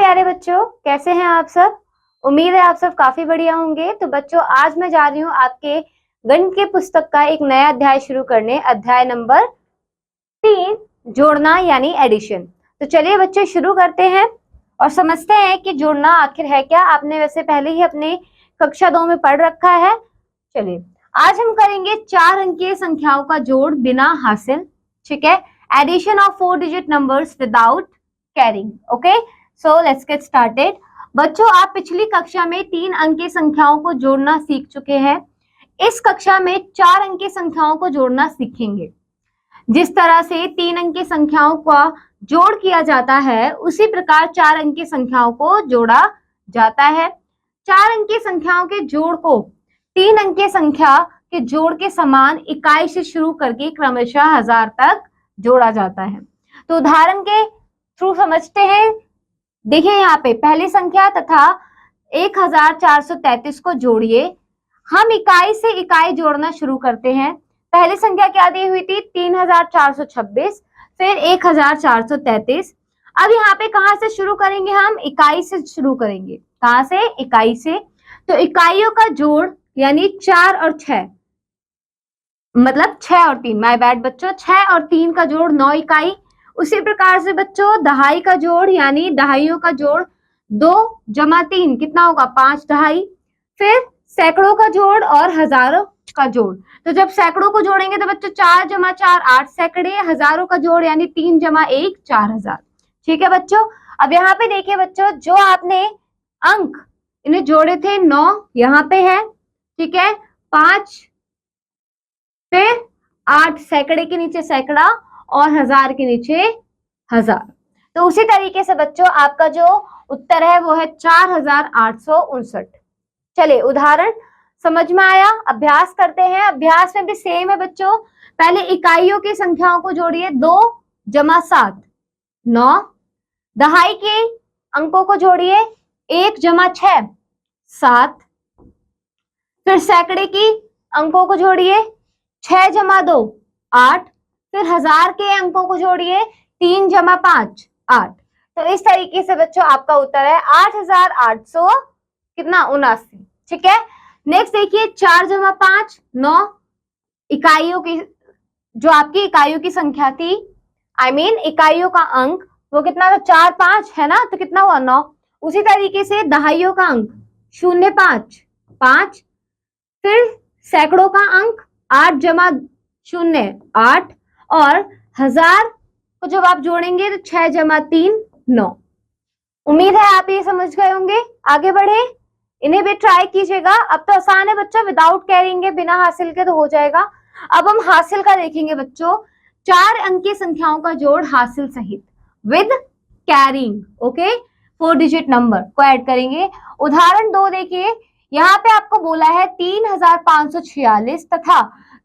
प्यारे बच्चों, कैसे हैं आप सब। उम्मीद है आप सब काफी बढ़िया होंगे। तो बच्चों, आज मैं जा रही हूँ आपके गणित की पुस्तक का एक नया अध्याय शुरू करने, अध्याय नंबर 3, जोड़ना यानी एडिशन। तो चलिए बच्चों शुरू करते हैं और समझते हैं कि जोड़ना आखिर है क्या। आपने वैसे पहले ही अपने कक्षा 2 में पढ़ रखा है। चलिए आज हम करेंगे 4 अंकीय संख्याओं का जोड़ बिना हासिल, ठीक है। Addition of 4 digit numbers without carrying. Okay, so let's get started. बच्चों, आप पिछली कक्षा में 3 अंकीय संख्याओं को जोड़ना सीख चुके हैं। इस कक्षा में 4 अंकीय संख्याओं को जोड़ना सीखेंगे। जिस तरह से 3 अंकीय संख्याओं का जोड़ किया जाता है, उसी प्रकार 4 अंकीय संख्याओं को जोड़ा जाता है। 4 अंकीय संख्याओं के जोड़ को 3 अंकीय संख्या के जोड़ के समान इकाई से शुरू करके क्रमशः 1000 तक जोड़ा जाता है। तो उदाहरण के थ्रू समझते हैं। देखिए यहाँ पे पहली संख्या तथा 1433 को जोड़िए। हम इकाई से इकाई जोड़ना शुरू करते हैं। पहली संख्या क्या दी हुई थी? 3426, फिर 1433। अब यहाँ पे कहाँ से शुरू करेंगे? हम इकाई से शुरू करेंगे। कहाँ से? इकाई से। तो इकाइयों का जोड़ यानी 4 और 6, मतलब 6 और 3, माय बैड बच्चों, 6 और 3 का जोड़ 9 इकाई। उसी प्रकार से बच्चों दहाई का जोड़ यानी दहाइयों का जोड़ 2 जमा 3 कितना होगा? 5 दहाई। फिर सैकड़ों का जोड़ और हजारों का जोड़। तो जब सैकड़ों को जोड़ेंगे तो बच्चों 4 जमा 4 8 सैकड़े। हजारों का जोड़ यानी 3 जमा 1 4000। ठीक है बच्चों। अब यहाँ पे देखिए बच्चों, जो आपने अंक इन्हें जोड़े थे 9 यहाँ पे है, ठीक है, 5, फिर 8 सैकड़े के नीचे सैकड़ा और 1000 के नीचे 1000। तो उसी तरीके से बच्चों आपका जो उत्तर है वो है 4859। चलिए उदाहरण समझ में आया? अभ्यास करते हैं। अभ्यास में भी सेम है बच्चों। पहले इकाइयों की संख्याओं को जोड़िए। 2 जमा 7 9। दहाई के अंकों को जोड़िए। 1 जमा 6 7। फिर सैकड़े की अंकों को जोड़िए। 6 जमा 2 8। फिर 1000 के अंकों को जोड़िए। 3 जमा 5 8। तो इस तरीके से बच्चों आपका उत्तर है 8800 कितना? 79। ठीक है। नेक्स्ट देखिए 4 जमा 5 9। इकाइयों की जो आपकी इकाइयों की संख्या थी, इकाइयों का अंक वो कितना था? 4 5 है ना, तो कितना हुआ? 9। उसी तरीके से दहाइयों का अंक 0 5 5। फिर सैकड़ों का अंक 8 जमा 0 8। और 1000 को जब आप जोड़ेंगे तो 6 जमा 3 9। उम्मीद है आप ये समझ गए होंगे। आगे बढ़े, इन्हें भी ट्राई कीजिएगा। अब तो आसान है बच्चों, विदाउट कैरिंग, बिना हासिल के तो हो जाएगा। अब हम हासिल का देखेंगे बच्चों। 4 अंकीय संख्याओं का जोड़ हासिल सहित with carrying, okay, 4 digit number को ऐड करेंगे। उदाहरण 2 देखिए। यहाँ पे आपको बोला है 3546 तथा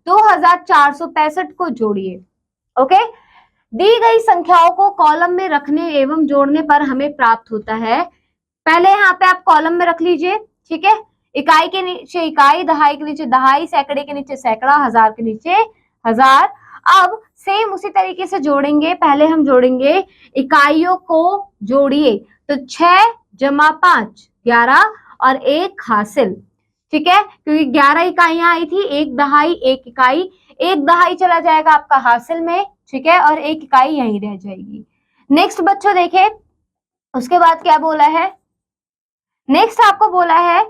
2465 को जोड़िए। ओके, दी गई संख्याओं को कॉलम में रखने एवं जोड़ने पर हमें प्राप्त होता है। पहले यहाँ पे आप कॉलम में रख लीजिए, ठीक है। इकाई के नीचे इकाई, दहाई के नीचे दहाई, सैकड़े के नीचे सैकड़ा, 1000 के नीचे 1000। अब सेम उसी तरीके से जोड़ेंगे। पहले हम जोड़ेंगे इकाइयों को जोड़िए। तो 6 जमा 5 11 और 1 हासिल, ठीक है, क्योंकि 11 इकाइयां आई थी। 1 दहाई 1 इकाई, 1 दहाई चला जाएगा आपका हासिल में, ठीक है, और 1 इकाई यहीं रह जाएगी। नेक्स्ट बच्चों देखे, उसके बाद क्या बोला है? नेक्स्ट आपको बोला है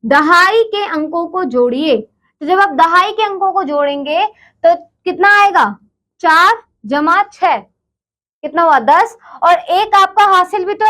दहाई के अंकों को जोड़िए। तो जब आप दहाई के अंकों को जोड़ेंगे तो कितना आएगा? 4 जमा 6 कितना हुआ? 10। और 1 आपका हासिल भी तो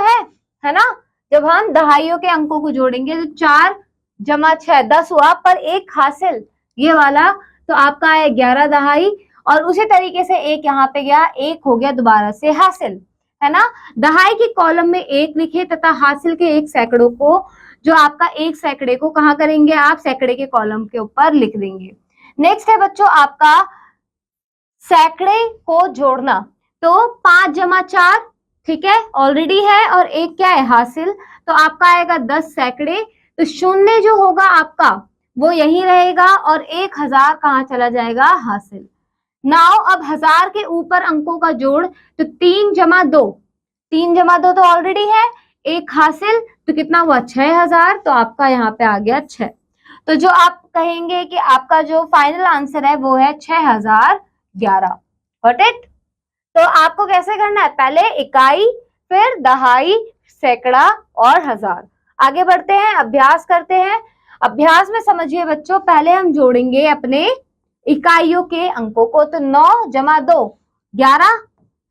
है ना। जब हम दहाइयों के अंकों को जोड़ेंगे तो 4 जमा 6 10 हुआ, पर 1 हासिल ये वाला, तो आपका है 11 दहाई। और उसी तरीके से 1 यहाँ पे गया, 1 हो गया दोबारा से हासिल, है ना। दहाई की कॉलम में 1 लिखे तथा हासिल के 1 सैकड़ों को, जो आपका 1 सैकड़े को कहाँ करेंगे आप? सैकड़े के कॉलम के ऊपर लिख देंगे। नेक्स्ट है बच्चों आपका सैकड़े को जोड़ना। तो 5 जमा 4, ठीक है, ऑलरेडी है, और 1 क्या है? हासिल। तो आपका आएगा 10 सैकड़े। तो 0 जो होगा आपका वो यही रहेगा और 1000 कहाँ चला जाएगा? हासिल। नाउ अब 1000 के ऊपर अंकों का जोड़। तो 3 जमा 2 तो ऑलरेडी है, एक हासिल, तो कितना हुआ 6000, तो आपका यहाँ पे आ गया 6। तो जो आप कहेंगे कि आपका जो फाइनल आंसर है वो है 6011। Got it? तो आपको कैसे करना है, पहले इकाई, फिर दहाई, सैकड़ा और हजार। आगे बढ़ते हैं, अभ्यास करते हैं। अभ्यास में समझिए बच्चों, पहले हम जोड़ेंगे अपने इकाइयों के अंकों को। तो 9 जमा 2 11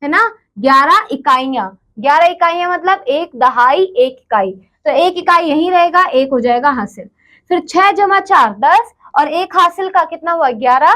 है ना, 11 इकाइयां। 11 इकाइयां मतलब एक दहाई एक इकाई, तो एक इकाई यही रहेगा, एक हो जाएगा हासिल। फिर 6 जमा 4 10, और एक हासिल का कितना हुआ 11,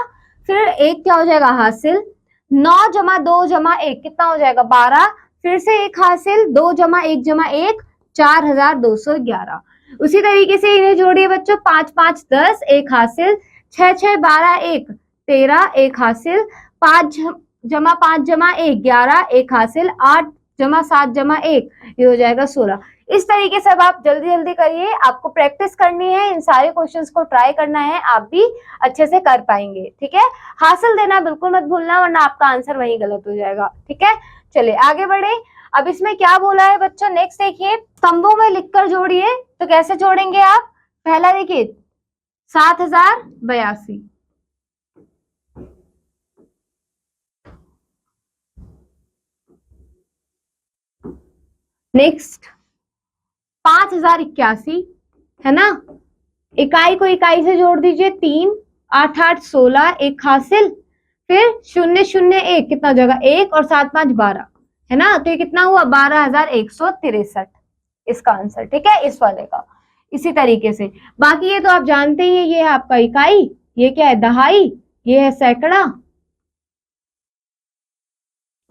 फिर एक क्या हो जाएगा हासिल। 9 जमा 2 जमा 1 कितना हो जाएगा 12, फिर से एक हासिल, 2 जमा 1 जमा 1 4211। उसी तरीके से इन्हें जोड़िए बच्चों, 5 5 10 एक हासिल, 6 6 12 1 13 एक हासिल, 5 जमा 5 जमा 1 11 एक हासिल, 8 जमा 7 जमा 1 ये हो जाएगा 16। इस तरीके से अब आप जल्दी जल्दी करिए, आपको प्रैक्टिस करनी है, इन सारे क्वेश्चंस को ट्राई करना है, आप भी अच्छे से कर पाएंगे। ठीक है, हासिल देना बिल्कुल मत भूलना, वरना आपका आंसर वही गलत हो जाएगा। ठीक है, चलिए आगे बढ़े। अब इसमें क्या बोला है बच्चों, नेक्स्ट देखिए, स्तंभों में लिखकर जोड़िए। तो कैसे जोड़ेंगे आप, पहला देखिए 7082, नेक्स्ट 5081 है ना, इकाई को इकाई से जोड़ दीजिए, 3 8 8 16 एक हासिल, फिर 0 0 1 कितना हो जाएगा 1, और 7 5 12 है ना, तो ये कितना हुआ 12163 इसका आंसर। ठीक है, इस वाले का। इसी तरीके से बाकी ये तो आप जानते ही हैं, ये है आपका इकाई, ये क्या है दहाई, ये है सैकड़ा,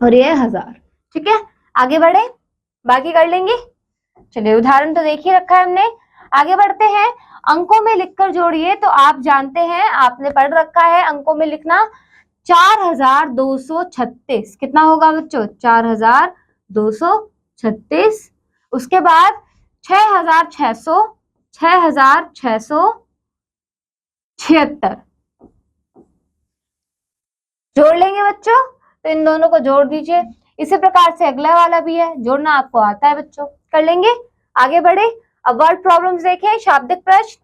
और ये है हजार। ठीक है, आगे बढ़े, बाकी कर लेंगे। चलिए उदाहरण तो देख ही रखा है हमने, आगे बढ़ते हैं। अंकों में लिखकर जोड़िए। तो आप जानते हैं, आपने पढ़ रखा है अंकों में लिखना, 4236 कितना होगा बच्चों 4236। उसके बाद 6676 जोड़ लेंगे बच्चों। तो इन दोनों को जोड़ दीजिए। इसी प्रकार से अगला वाला भी है, जोड़ना आपको आता है बच्चों, कर लेंगे। आगे बढ़े, अब वर्ड प्रॉब्लम्स देखें, शाब्दिक प्रश्न,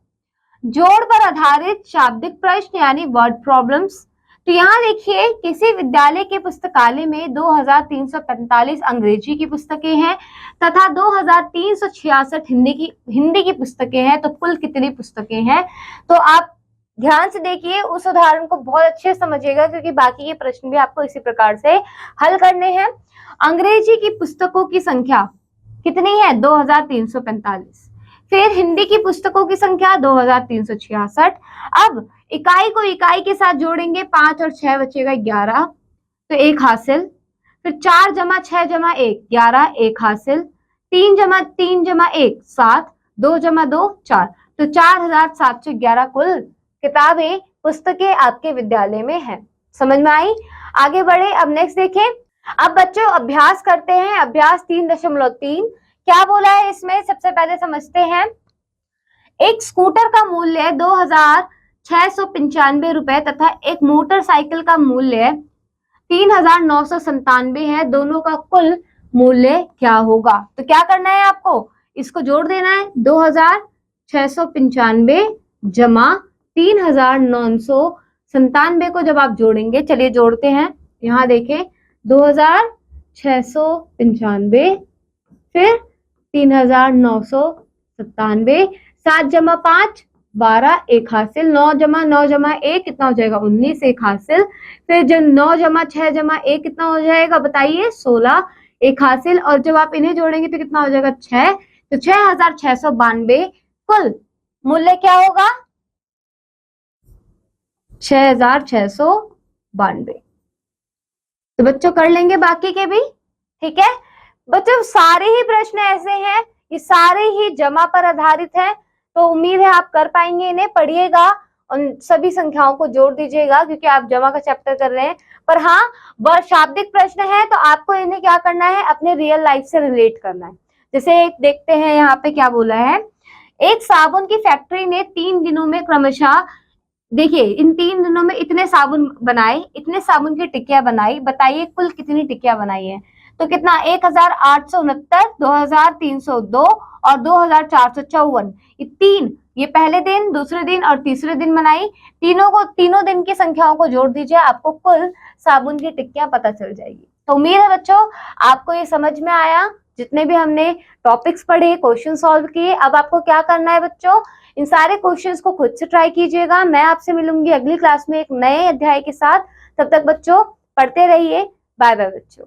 जोड़ पर आधारित शाब्दिक प्रश्न यानी वर्ड प्रॉब्लम्स। तो यहाँ देखिए, किसी विद्यालय के पुस्तकालय में 2345 अंग्रेजी की पुस्तकें हैं तथा 2366 हिंदी की पुस्तकें हैं, तो कुल कितनी पुस्तकें हैं। तो आप ध्यान से देखिए, उस उदाहरण को बहुत अच्छे से समझिएगा, क्योंकि बाकी के प्रश्न भी आपको इसी प्रकार से हल करने हैं। अंग्रेजी की पुस्तकों की संख्या कितनी है 2345, फिर हिंदी की पुस्तकों की संख्या 2366। अब इकाई को इकाई के साथ जोड़ेंगे, 5 और 6 बचेगा 11, तो एक हासिल, फिर 4 जमा 6 जमा 1 11 एक हासिल, 3 जमा 3 जमा 1 7, 2 जमा 2 4, तो 4711 कुल किताबें पुस्तकें आपके विद्यालय में है। समझ में आई? आगे बढ़े, अब नेक्स्ट देखें। अब बच्चों अभ्यास करते हैं, अभ्यास 3.3 क्या बोला है इसमें, सबसे पहले समझते हैं। एक स्कूटर का मूल्य 2695 रुपए तथा एक मोटरसाइकिल का मूल्य 3997 है, दोनों का कुल मूल्य क्या होगा। तो क्या करना है आपको, इसको जोड़ देना है, 2695 जमा 3997 को जब आप जोड़ेंगे, चलिए जोड़ते हैं। यहाँ देखें 2695 फिर 3997, 7 जमा 5 12 एक हासिल, 9 जमा 9 जमा 1 कितना हो जाएगा 19 एक हासिल, फिर जब 9 जमा 6 जमा 1 कितना हो जाएगा बताइए 16 एक हासिल, और जब आप इन्हें जोड़ेंगे तो कितना हो जाएगा 6, तो 6692 कुल मूल्य क्या होगा 6692। तो बच्चों कर लेंगे बाकी के भी। ठीक है बच्चों, सारे ही प्रश्न ऐसे हैं, ये सारे ही जमा पर आधारित हैं, तो उम्मीद है आप कर पाएंगे। इन्हें पढ़िएगा, उन सभी संख्याओं को जोड़ दीजिएगा, क्योंकि आप जमा का चैप्टर कर रहे हैं। पर हाँ, वह शाब्दिक प्रश्न है, तो आपको इन्हें क्या करना है, अपने रियल लाइफ से रिलेट करना है। जैसे एक देखते हैं यहाँ पे क्या बोला है, एक साबुन की फैक्ट्री ने 3 दिनों में क्रमशः, देखिए इन 3 दिनों में इतने साबुन बनाए, इतने साबुन की टिक्कियां बनाई, बताइए कुल कितनी टिक्कियां बनाई है। तो कितना 1869, 2302 और 2454, ये तीन, ये पहले दिन, दूसरे दिन और तीसरे दिन मनाई। तीनों दिन की संख्याओं को जोड़ दीजिए, आपको कुल साबुन की टिक्कियां पता चल जाएगी। तो उम्मीद है बच्चों आपको ये समझ में आया, जितने भी हमने टॉपिक्स पढ़े, क्वेश्चन सॉल्व किए। अब आपको क्या करना है बच्चों, इन सारे क्वेश्चंस को खुद से ट्राई कीजिएगा। मैं आपसे मिलूंगी अगली क्लास में एक नए अध्याय के साथ। तब तक बच्चों पढ़ते रहिए। बाय बाय बच्चों।